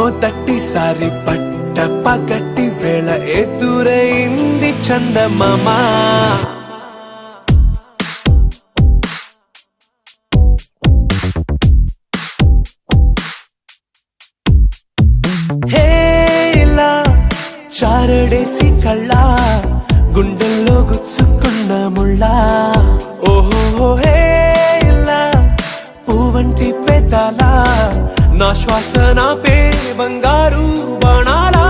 మొదటిసారి పట్ట పగటి వేళ ఎదురైంది చందమామ. హేలా చారడేసి కళ్ళ గుండెల్లో గుచ్చుకున్న ముళ్ళ. ఓహో హేలా పువ్వంటి పెదాల నా శ్వాస నాపే బంగారు బాణాలా.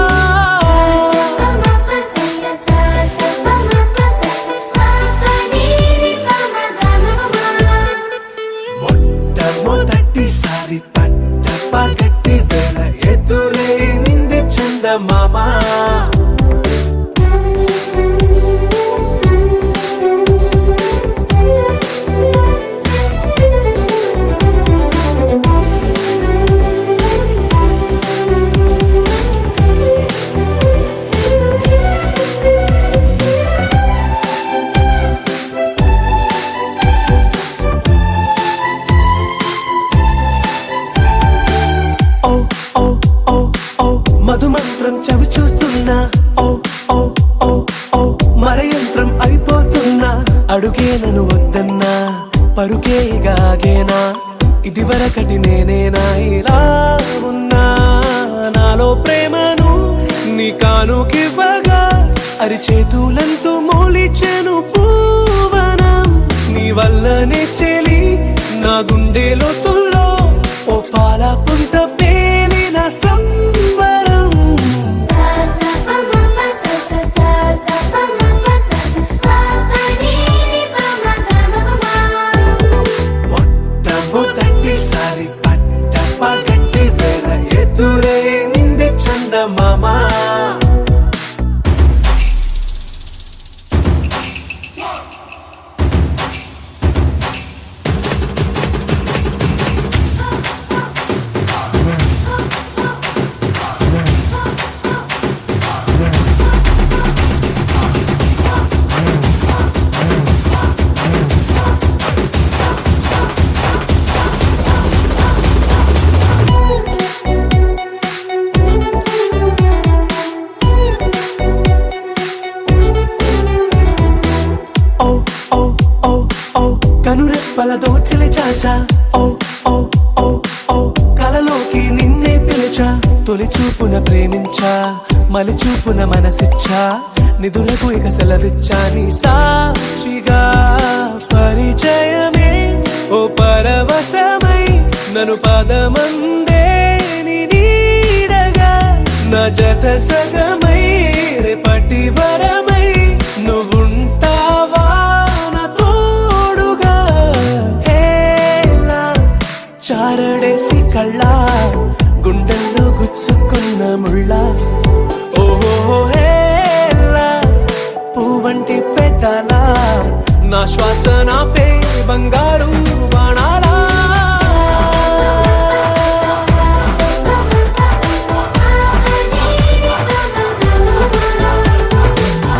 మొట్టమొదటిసారి పట్ట పగటి వేళ ఎదురైంది చందమామ. మధుమంత్రం చవి చూస్తున్నా, ఓ ఓ ఓ ఓ మరయంత్రం అయిపోతున్నా. అడుగే నన్ను వద్దన్నా, పరుగే గాగేనా, ఇది వరకటి నేనేనా ఇలా ఉన్నా. నాలో ప్రేమను నీ కానుకివ్వగా అరిచేతులంతో మోలిచెను పూవనం. నీ వల్లనే చెలి నా గుండె లోతుల్లో ఓ పాల పుంత పేలిన సంబరం. మొట్టమొదటిసారి పట్ట పగటి వేళ ఎదురైంది చందమామ. కనురెప్పల దోచిలి చాచా, ఓ ఓ ఓ ఓ కలలోకి నిన్నే పిలిచా. తొలి చూపున ప్రేమించా, మలి చూపున మనసిచ్చా, నిధులకు ఇక సెలవిచ్చా. నీ సాక్షిగా పరిచయమే ఓ పరవశమై నన్ను పదమందే నీ నీడగా. నా జత సగమై రేపటి వరమై నువ్వుంటావా నా తోడుగా. హేలా చారడేసి కళ్ళ గుండెల్లో గుచ్చుకున్న ముళ్ళ. ఓహో హేలా పువ్వంటి పెదాల నా శ్వాస నాపే బంగారు బాణాలా.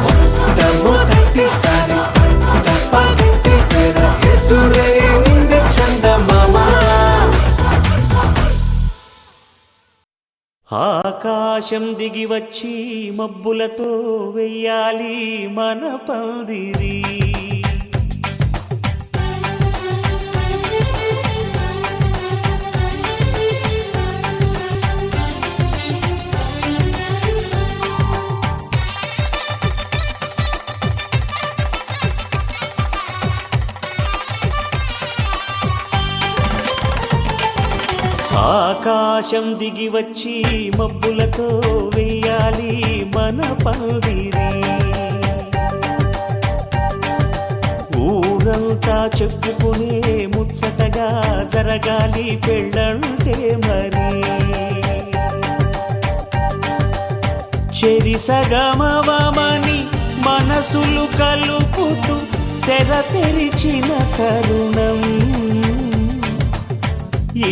మొట్టమొదటిసారి పట్ట పగటి వేళ ఎదురైంది చందమామ. ఆకాశం దిగి వచ్చి మబ్బులతో వెయ్యాలి మన పందిరి. ఆకాశం దిగి వచ్చి మబ్బులతో వెయ్యాలి మన పందిరి. ఊరంతా చెప్పుకునే ముచ్చటగా జరగాలి పెళ్ళంటే మరి. చెరి సగమవమని మనసులు కలుపుతూ తెర తెరిచిన తరుణం.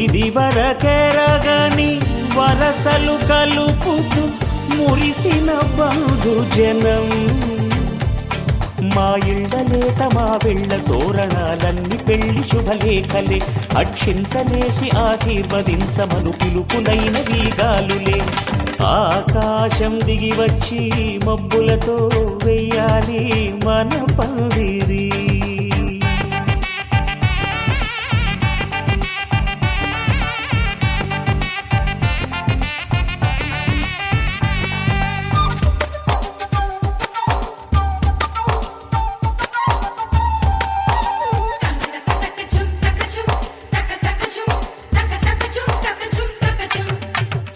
ఇది వరకెరగని వరసలు కలుపుతూ మురిసిన బంధు జనం. మా ఇళ్ళలేత మా వెళ్ళ తోరణాలన్నీ పెళ్లి శుభలేఖలే అక్షింతలేసి ఆశీర్వదించమను పిలుపులైన వీగాలులే ఆకాశం దిగి వచ్చి మబ్బులతో వెయ్యాలి మన పందిరి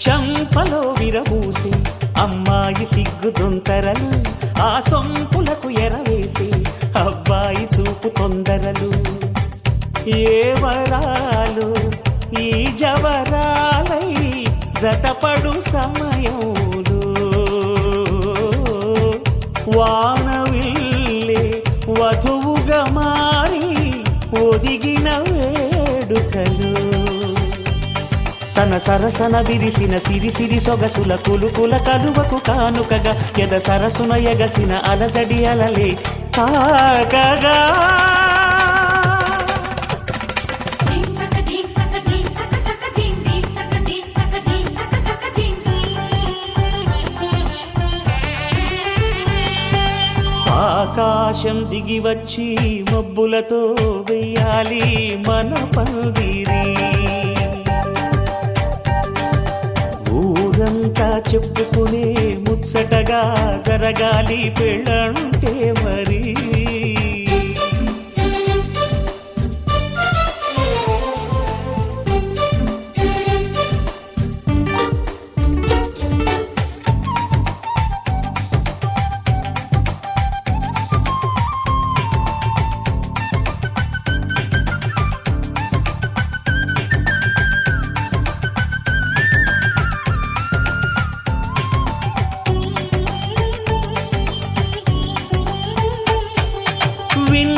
చంపలో విరబూసి అమ్మాయి సిగ్గు దొంతరలు ఆ సొంపులకు ఎరవేసి అబ్బాయి చూపు తొందరలు ఏ వరాలు ఈ జవరాలై జతపడు సమయంలో వానవిల్లే వధువుగా మారి ఒదిగిన వేడుకలు తన సరసన విరిసిన సిరిసిరి సొగసుల కులుకుల కలువకు కానుకగా ఎద సరసున ఎగసిన అలజడి అలలే తాకగా ఆకాశం దిగి వచ్చి మబ్బులతో వెయ్యాలి మన పందిరి ఊరంతా చెప్పుకునే ముచ్చటగా జరగాలి పెళ్ళంటే మరి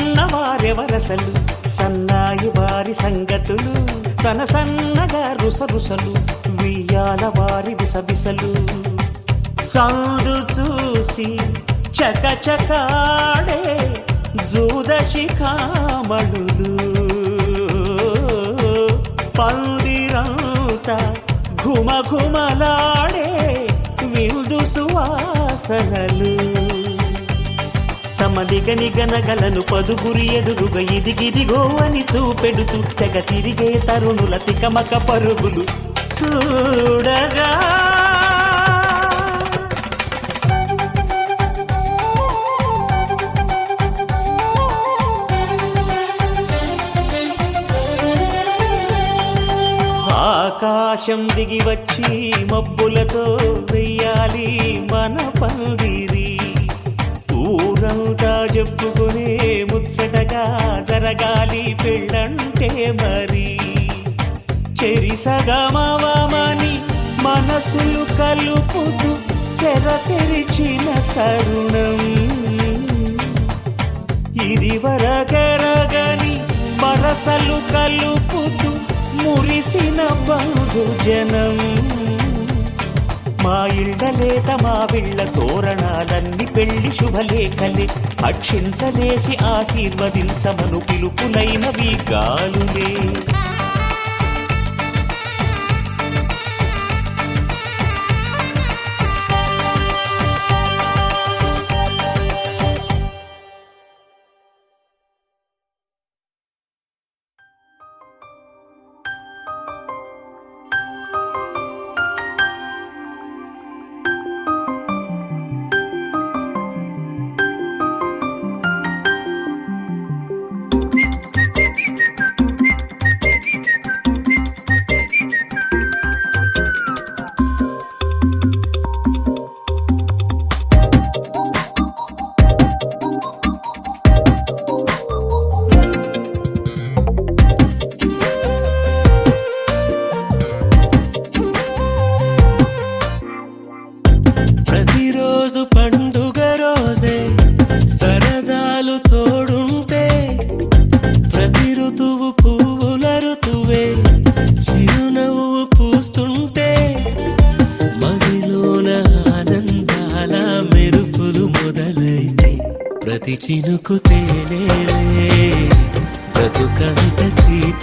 విన్నవారెవరసలు సన్నాయి వారి సంగతులు సన్నగా రుసరుసలు వియ్యాల వారి విసబిసలు సందు చూసి చకచకాడే జూదశిఖామణులు పందిరంతా ఘుమఘుమలాడే విందు సువాసనలు తమ నిగనగలను పదుగురి ఎదురుగా ఇదిగిదిగో అని చూపెడుతూ తెగ తిరిగే తరుణుల తికమక పరుగులు చూడగా ఆకాశం దిగి వచ్చి మబ్బులతో వెయ్యాలి మన పందిరి ఊరంతా చెప్పుకునే ముచ్చటగా జరగాలి పెళ్ళంటే మరి చెరిసగమవమని మనసులు కలుపుతూ తెర తెరిచిన తరుణం ఇది వరగరగని వరసలు కలుపుతూ మురిసిన బంధుజనం మా ఇళ్ళలేత మా విళ్ళ తోరణాలన్నీ పెళ్లి శుభలేఖలే అక్షింతలేసి ఆశీర్వదించమను పిలుపులైన వీగాలులే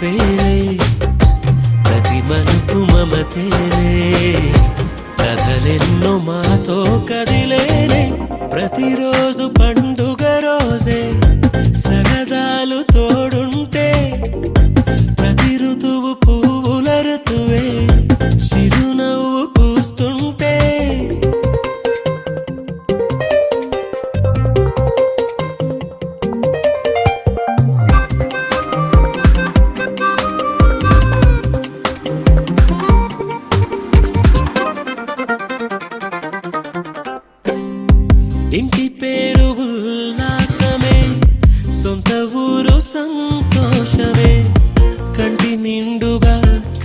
తీపేలే ప్రతి మలుపు మమతేలే కథలెన్నో మాతో కదిలేనే ప్రతిరోజు పండుగ రోజే సరదాలు తోడుంటే ప్రతి ఋతువు పువ్వుల ఋతువే చిరునవ్వు పూస్తుంటే ఇంటి పేరు ఉల్లాసమే సొంత ఊరు సంతోషమే కంటి నిండుగా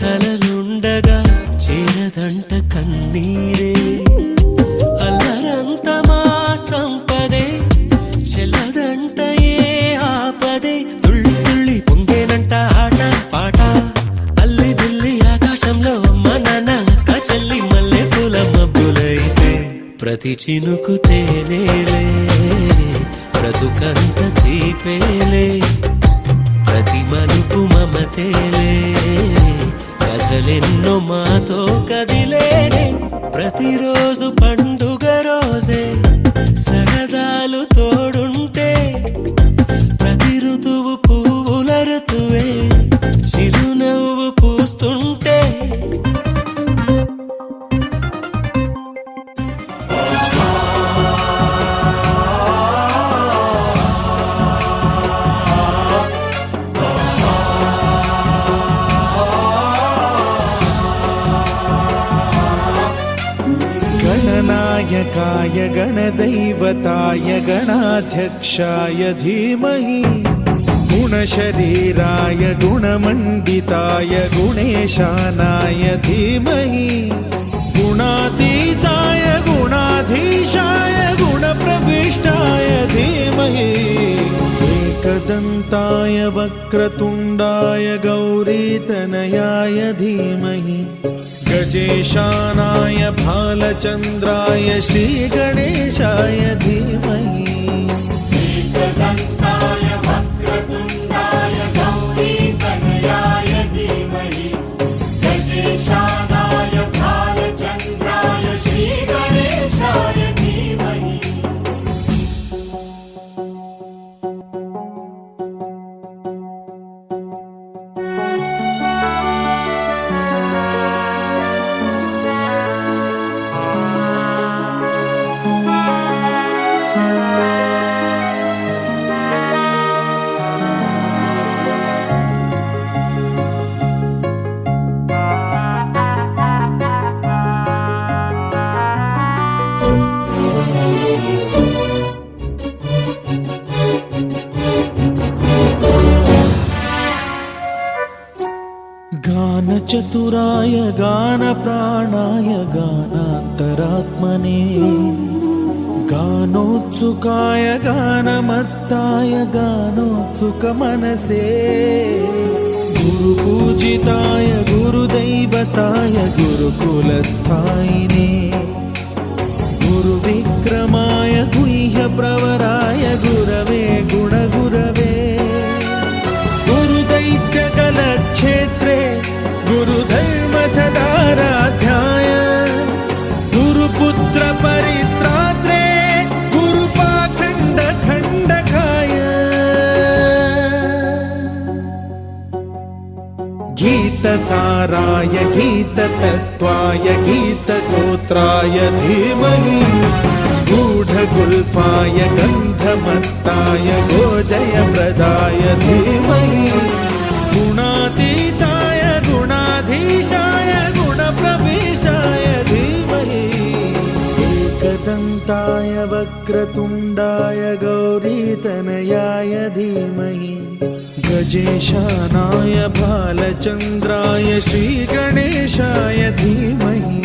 కలలుండగా చేరదంట కన్నీరే అల్లరంత మా సంపదే చెల్లదంట ఏ ఆపదే తుళ్ళి తుళ్ళి పొంగేనంట ఆట పాట అల్లి బిల్లి ఆకాశంలో అమ్మ నాన్న అక్క చెల్లి మల్లె పూల మబ్బులైతే ప్రతి చినుకు తేనేలే బ్రతుకంత తీపేలే ప్రతి మలుపు మమతేలే కథలెన్నో మాతో కదిలేనే ప్రతిరోజు పండుగ రోజే సరదాలు తోడుంటే ప్రతి ఋతువు పువ్వుల ఋతువే చిరునవ్వు పూస్తుంటే गणनायकाय गणदैवताय गणाध्यक्षाय धीमहि गुणशरीराय गुणमण्डिताय गुणेशानाय धीमहि गुणातीताय गुणाधीशाय गुणप्रविष्टाय धीमहि एकदन्ताय वक्रतुण्डाय गौरीतनयाय धीमहि गजेशानाय भालचन्द्राय श्रीगणेशाय धीमहि एकदन्ताय वक्रतुण्डाय गौरीतनयाय धीमहि गजेशानाय भालचन्द्राय श्रीगणेशाय धीमहि गानचतुराय गानप्राणाय गानान्तरात्मने गानोत्सुकाय गानमत्ताय गानोत्सुकमनसे गुरुपूजिताय गुरुदैवताय गुरुकुलस्थायिने गुरुविक्रमाय गुह्यप्रवराय गुरवे गुणगुरवे गुरुदैत्यकलक्षेत्रे गुरुधर्म सदाराध्याय गुरुपुत्र परित्रात्रे गुरुपाखण्ड खण्डकाय गीतसाराय गीततत्त्वाय गीतगोत्राय धीमहि गूढगुल्फाय गन्धमत्ताय गोजयप्रदाय धीमहि गुणातीताय गुणाधीशाय गुणप्रविष्टाय धीमहि एकदन्ताय वक्रतुण्डाय गौरीतनयाय धीमहि गजेशानाय भालचन्द्राय श्रीगणेशाय धीमहि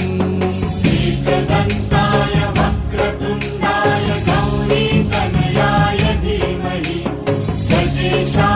एकदन्ताय वक्रतुण्डाय गौरीतनयाय धीमहि गजेशानाय